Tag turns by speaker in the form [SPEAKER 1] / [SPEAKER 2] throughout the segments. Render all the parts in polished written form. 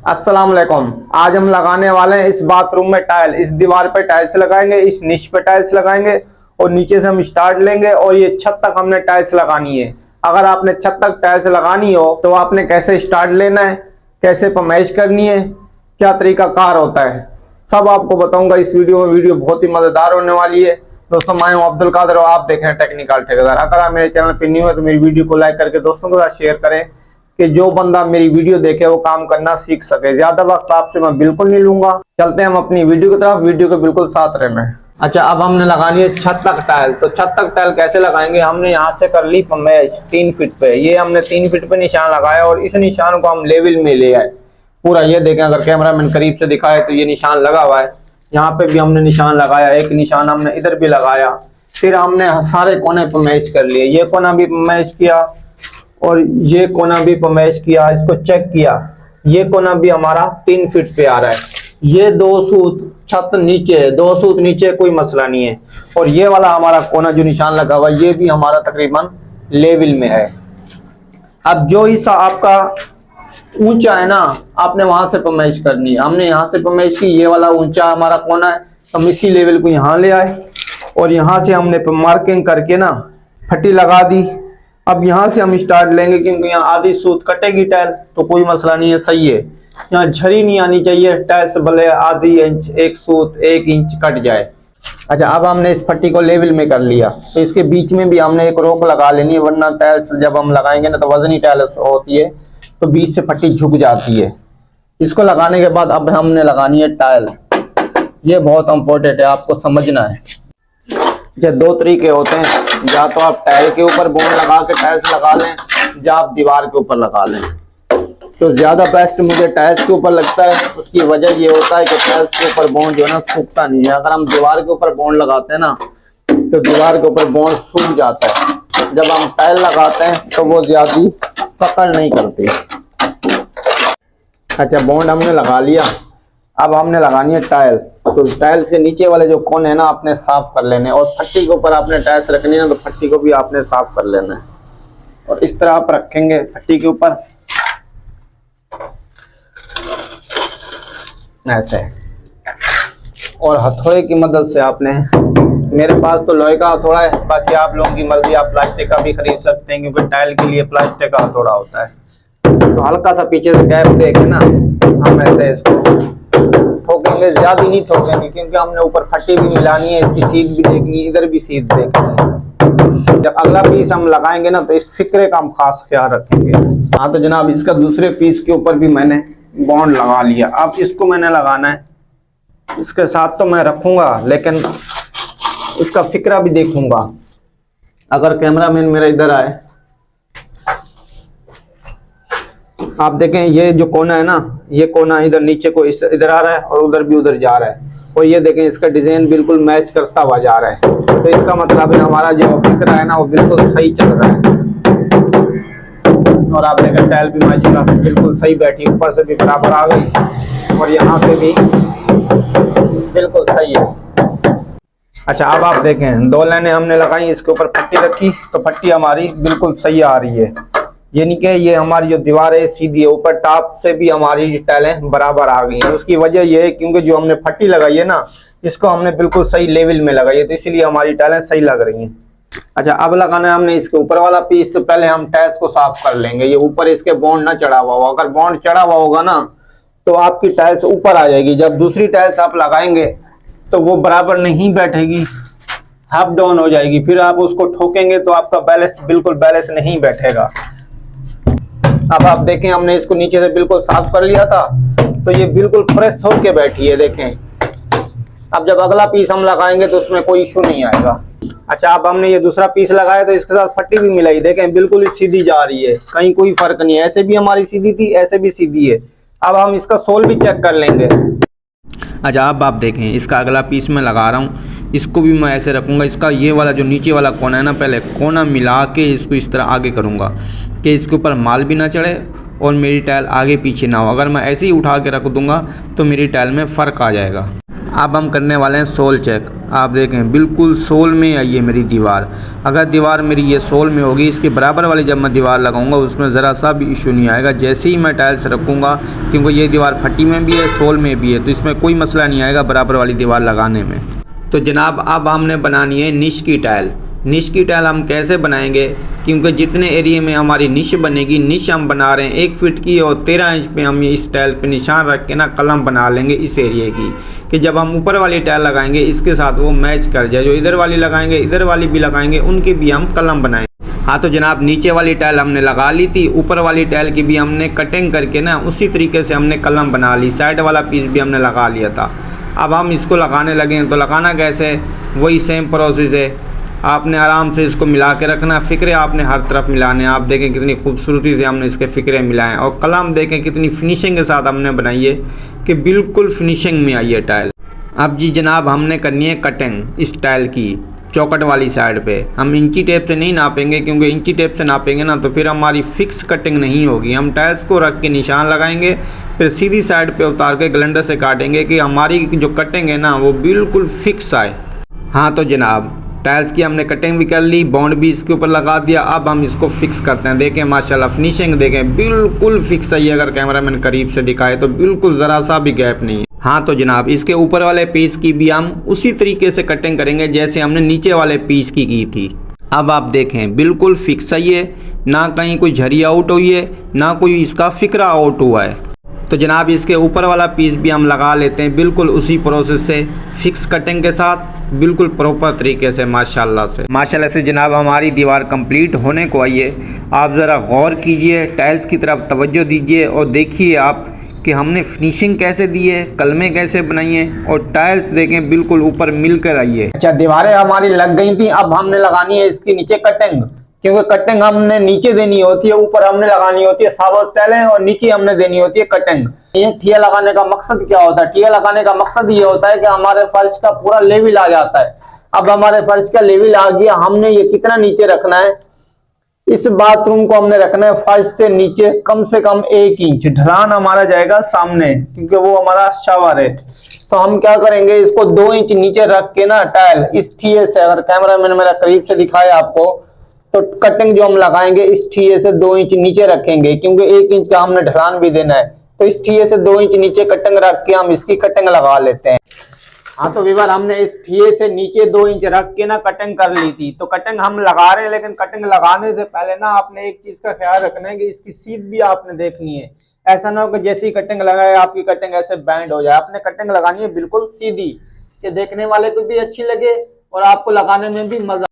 [SPEAKER 1] अस्सलाम वालेकुम। आज हम लगाने वाले हैं इस बाथरूम में टाइल। इस दीवार पे टाइल्स लगाएंगे, इस निच पे टाइल्स लगाएंगे और नीचे से हम स्टार्ट लेंगे और ये छत तक हमने टाइल्स लगानी है। अगर आपने छत तक टाइल्स लगानी हो तो आपने कैसे स्टार्ट लेना है, कैसे पमैश करनी है, क्या तरीका कार होता है, सब आपको बताऊंगा इस वीडियो में। वीडियो बहुत ही मजेदार होने वाली है। दोस्तों, मैं हूं अब्दुल कादर और आप देख रहे हैं टेक्निकल ठेकेदार। अगर आप मेरे चैनल पर न्यू है तो मेरी वीडियो को लाइक करके दोस्तों के साथ शेयर करें कि जो बंदा मेरी वीडियो देखे वो काम करना सीख सके। ज्यादा वक्त आपसे मैं बिल्कुल नहीं लूंगा। चलते हैं हम अपनी वीडियो की तरफ। वीडियो के बिल्कुल साथ रहना है। अच्छा, अब हमने लगानी है छत तक टाइल। तो छत तक टाइल कैसे लगाएंगे, हमने यहाँ से कर ली पमैश 3 फीट पे। ये हमने 3 फीट पे निशान लगाया और इस निशान को हम लेवल में ले आए पूरा। ये देखें, अगर कैमरा मैन करीब से दिखाए तो ये निशान लगा हुआ है। यहाँ पे भी हमने निशान लगाया, एक निशान हमने इधर भी लगाया। फिर हमने सारे कोने पमैश कर लिए। ये कोना भी पमैश किया और ये कोना भी पमैश किया। इसको चेक किया, ये कोना भी हमारा 3 फीट पे आ रहा है। ये 2 सूत छत नीचे है, 2 सूत नीचे, कोई मसला नहीं है। और ये वाला हमारा कोना जो निशान लगा हुआ ये भी हमारा तकरीबन लेवल में है। अब जो हिस्सा आपका ऊंचा है ना, आपने वहां से पमैश करनी है। हमने यहाँ से पमैश की, ये वाला ऊंचा हमारा कोना है, हम इसी लेवल को यहाँ ले आए और यहाँ से हमने मार्किंग करके ना फट्टी लगा दी। अब यहाँ से हम स्टार्ट लेंगे क्योंकि यहाँ आधी सूत कटेगी टाइल, तो कोई मसला नहीं है, सही है। यहाँ झरी नहीं आनी चाहिए टाइल से, भले आधी इंच, एक सूत 1 इंच कट जाए। अच्छा, अब हमने इस पट्टी को लेवल में कर लिया तो इसके बीच में भी हमने एक रोक लगा लेनी है, वरना टाइल्स जब हम लगाएंगे ना तो वजनी टाइल्स होती है तो बीच से पट्टी झुक जाती है। इसको लगाने के बाद अब हमने लगानी है टाइल। ये बहुत इंपॉर्टेंट है, आपको समझना है। जब 2 तरीके होते हैं, या तो आप टाइल के ऊपर बॉन्ड लगा के टाइल्स लगा लें, या आप दीवार के ऊपर लगा लें। तो ज्यादा बेस्ट मुझे टाइल्स के ऊपर लगता है। उसकी वजह ये होता है कि टाइल्स के ऊपर बॉन्ड जो है ना सूखता नहीं है। अगर हम दीवार के ऊपर बॉन्ड लगाते हैं ना तो दीवार के ऊपर बॉन्ड सूख जाता है। जब हम टाइल लगाते हैं तो वो ज्यादा पकड़ नहीं करती। अच्छा, बॉन्ड हमने लगा लिया। अब हमने लगानी है टाइल। तो टाइल्स के नीचे वाले जो कोने है ना आपने साफ कर लेने, और फट्टी के ऊपर आपने टाइल्स रखनी है तो फट्टी को भी आपने साफ कर लेना है। और इस तरह आप रखेंगे फट्टी के ऊपर ऐसे, और हथौड़े की मदद से आपने, मेरे पास तो लोहे का हथौड़ा है, बाकी आप लोगों की मर्जी, आप प्लास्टिक का भी खरीद सकते हैं क्योंकि टाइल के लिए प्लास्टिक का हथौड़ा होता है। तो हल्का सा पीछे से गैप देके ना हम ऐसे इसको ठोकेंगे, ज्यादा नहीं ठोकेंगे क्योंकि हमने ऊपर फट्टी भी मिलानी है, इसकी सीध भी देखनी है, इधर भी सीध देखनी है। जब अगला पीस हम लगाएंगे ना तो इस फिक्रे का हम खास ख्याल रखेंगे। हाँ तो जनाब, इसका दूसरे पीस के ऊपर भी मैंने बॉन्ड लगा लिया। अब इसको मैंने लगाना है, इसके साथ तो मैं रखूंगा लेकिन इसका फिक्रा भी देखूंगा। अगर कैमरामैन मेरा इधर आए, आप देखें ये जो कोना है ना, ये कोना इधर नीचे को इधर आ रहा है और उधर भी उधर जा रहा है। और ये देखें इसका डिजाइन बिल्कुल मैच करता हुआ जा रहा है। तो इसका मतलब है हमारा जो फिक्रा है ना वो बिल्कुल सही चल रहा है। और आप देखें टाइल भी माशाल्लाह बिल्कुल सही बैठी, ऊपर से भी बराबर आ गई और यहाँ पे भी बिल्कुल सही है। अच्छा, अब आप देखें 2 लाइनें हमने लगाई, इसके ऊपर पट्टी रखी तो पट्टी हमारी बिल्कुल सही आ रही है। ये नहीं कि ये हमारी जो दीवार है सीधी है, ऊपर टॉप से भी हमारी टाइलें बराबर आ गई हैं। उसकी वजह ये है क्योंकि जो हमने पट्टी लगाई है ना इसको हमने बिल्कुल सही लेवल में लगाई है, तो इसीलिए हमारी टाइलें सही लग रही हैं। अच्छा, अब लगाना है हमने इसके ऊपर वाला पीस। तो पहले हम टाइल्स को साफ कर लेंगे। ये ऊपर इसके बॉन्ड ना चढ़ा हुआ हो, अगर बॉन्ड चढ़ा हुआ होगा ना तो आपकी टाइल्स ऊपर आ जाएगी। जब दूसरी टाइल्स आप लगाएंगे तो वो बराबर नहीं बैठेगी, हाफ डाउन हो जाएगी। फिर आप उसको ठोकेंगे तो आपका बैलेंस बिल्कुल बैलेंस नहीं बैठेगा। अब आप देखें हमने इसको नीचे से बिल्कुल साफ कर लिया था तो ये बिल्कुल फ्रेश होके बैठी है, देखें। अब जब अगला पीस हम लगाएंगे तो उसमें कोई इशू नहीं आएगा। अच्छा, अब हमने ये दूसरा पीस लगाया तो इसके साथ फट्टी भी मिलाई, देखें बिल्कुल सीधी जा रही है, कहीं कोई फर्क नहीं है। ऐसे भी हमारी सीधी थी, ऐसे भी सीधी है। अब हम इसका सोल भी चेक कर लेंगे। अच्छा, अब आप देखें इसका अगला पीस मैं लगा रहा हूँ, इसको भी मैं ऐसे रखूँगा। इसका ये वाला जो नीचे वाला कोना है ना, पहले कोना मिला के इसको इस तरह आगे करूँगा कि इसके ऊपर माल भी ना चढ़े और मेरी टाइल आगे पीछे ना हो। अगर मैं ऐसे ही उठा के रख दूँगा तो मेरी टाइल में फ़र्क आ जाएगा। अब हम करने वाले हैं सोल चेक।
[SPEAKER 2] आप देखें बिल्कुल सोल में आई है मेरी दीवार। अगर दीवार मेरी ये सोल में होगी, इसके बराबर वाली जब मैं दीवार लगाऊंगा उसमें ज़रा सा भी इशू नहीं आएगा। जैसे ही मैं टाइल्स रखूँगा, क्योंकि ये दीवार फटी में भी है, सोल में भी है, तो इसमें कोई मसला नहीं आएगा बराबर वाली दीवार लगाने में। तो जनाब अब हमने बनानी है निश की टाइल। निश की टाइल हम कैसे बनाएंगे, क्योंकि जितने एरिया में हमारी निश बनेगी, निश हम बना रहे हैं 1 फीट की और 13 इंच पे हम इस टाइल पे निशान रख के ना कलम बना लेंगे इस एरिया की, कि जब हम ऊपर वाली टाइल लगाएंगे इसके साथ वो मैच कर जाए। जो इधर वाली लगाएंगे, इधर वाली भी लगाएंगे, उनकी भी हम कलम बनाएंगे। हाँ तो जनाब नीचे वाली टाइल हमने लगा ली थी, ऊपर वाली टाइल की भी हमने कटिंग करके ना उसी तरीके से हमने कलम बना ली। साइड वाला पीस भी हमने लगा लिया था। अब हम इसको लगाने लगे हैं, तो लगाना कैसे, वही सेम प्रोसेस है। आपने आराम से इसको मिला के रखना, फ़िक्रे आपने हर तरफ मिलाने। आप देखें कितनी खूबसूरती से हमने इसके फ़िक्रे मिलाएं, और कलम देखें कितनी फिनिशिंग के साथ हमने बनाई है कि बिल्कुल फिनिशिंग में आई है टाइल। अब जी जनाब हमने करनी है कटिंग इस टाइल की चौकट वाली साइड पे। हम इंची टेप से नहीं नापेंगे, क्योंकि इंची टेप से नापेंगे ना तो फिर हमारी फिक्स कटिंग नहीं होगी। हम टाइल्स को रख के निशान लगाएंगे, फिर सीधी साइड पे उतार के ग्लेंडर से काटेंगे कि हमारी जो कटिंग है ना वो बिल्कुल फिक्स आए। हाँ तो जनाब टाइल्स की हमने कटिंग भी कर ली, बॉन्ड भी इसके ऊपर लगा दिया। अब हम इसको फिक्स करते हैं। देखें माशाल्लाह फिनिशिंग देखें बिल्कुल फिक्स है। अगर कैमरामैन करीब से दिखाए तो बिल्कुल ज़रा सा भी गैप नहीं है। हाँ तो जनाब इसके ऊपर वाले पीस की भी हम उसी तरीके से कटिंग करेंगे जैसे हमने नीचे वाले पीस की थी। अब आप देखें बिल्कुल फिक्स है ये, ना कहीं कोई झरी आउट हुई है, ना कोई इसका फिक्रा आउट हुआ है। तो जनाब इसके ऊपर वाला पीस भी हम लगा लेते हैं बिल्कुल उसी प्रोसेस से, फिक्स कटिंग के साथ, बिल्कुल प्रॉपर तरीके से माशाल्लाह से जनाब हमारी दीवार कंप्लीट होने को आई है। आप ज़रा गौर कीजिए, टाइल्स की तरफ तवज्जो दीजिए और देखिए आप कि हमने फिनिशिंग कैसे दी है, कलमें कैसे बनाई हैं, और टाइल्स देखें बिल्कुल ऊपर मिलकर आई है।
[SPEAKER 1] अच्छा दीवारें हमारी लग गई थी, अब हमने लगानी है इसके नीचे कटिंग, क्योंकि कटिंग हमने नीचे देनी होती है, ऊपर हमने लगानी होती है साबुत टाइलें और नीचे हमने देनी होती है कटिंग। ये ठिया लगाने का मकसद क्या होता है, ठिया लगाने का मकसद ये होता है कि हमारे फर्श का पूरा लेवल आ जाता है। अब हमारे फर्श का लेवल आ गया, हमने ये कितना नीचे रखना है, इस बाथरूम को हमने रखना है फर्श से नीचे कम से कम 1 इंच। ढलान हमारा जाएगा सामने, क्योंकि वो हमारा शावर है। तो हम क्या करेंगे, इसको 2 इंच नीचे रख के ना टाइल इस ठिये से, अगर कैमरामैन मेरा करीब से दिखाए आपको, तो कटिंग जो हम लगाएंगे इस ठिये से 2 इंच नीचे रखेंगे, क्योंकि 1 इंच का हमने ढलान भी देना है। तो इस ठिये से 2 इंच नीचे कटिंग रख के हम इसकी कटिंग लगा लेते हैं। हाँ तो विवर हमने इस ठिये से नीचे 2 इंच रख के ना कटिंग कर ली थी। तो कटिंग हम लगा रहे हैं, लेकिन कटिंग लगाने से पहले ना आपने एक चीज का ख्याल रखना है कि इसकी सीध भी आपने देखनी है। ऐसा ना हो कि जैसी कटिंग लगाए आपकी कटिंग ऐसे बैंड हो जाए। आपने कटिंग लगानी है बिल्कुल सीधी, कि देखने वाले को भी अच्छी लगे और आपको लगाने में भी मजा।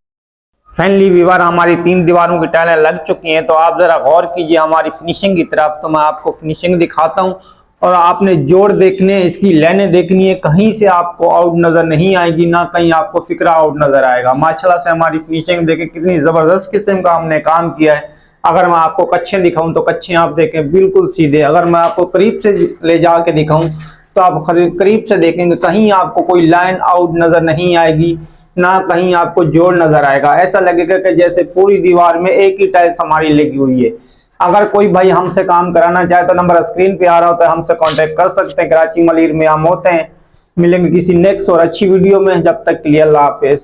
[SPEAKER 1] फाइनली विवर हमारी 3 दीवारों की टाइलें लग चुकी हैं। तो आप जरा गौर कीजिए हमारी फिनिशिंग की तरफ। तो मैं आपको फिनिशिंग दिखाता हूँ, और आपने जोड़ देखने हैं, इसकी लाइनें देखनी है, कहीं से आपको आउट नजर नहीं आएगी, ना कहीं आपको फिक्रा आउट नजर आएगा। माशाल्लाह से हमारी फिनिशिंग देखें कितनी जबरदस्त किस्म का हमने काम किया है। अगर मैं आपको कच्छे दिखाऊं तो कच्छे आप देखें बिल्कुल सीधे। अगर मैं आपको करीब से ले जाके दिखाऊं तो आप करीब से देखेंगे, कहीं आपको कोई लाइन आउट नजर नहीं आएगी, ना कहीं आपको जोड़ नजर आएगा। ऐसा लगेगा कि जैसे पूरी दीवार में एक ही टाइल्स हमारी लगी हुई है। अगर कोई भाई हमसे काम कराना चाहे तो नंबर स्क्रीन पे आ रहा होता है, हमसे कांटेक्ट कर सकते हैं। कराची मलीर में हम होते हैं। मिलेंगे किसी नेक्स्ट और अच्छी वीडियो में, जब तक के लिए अल्लाह हाफिज।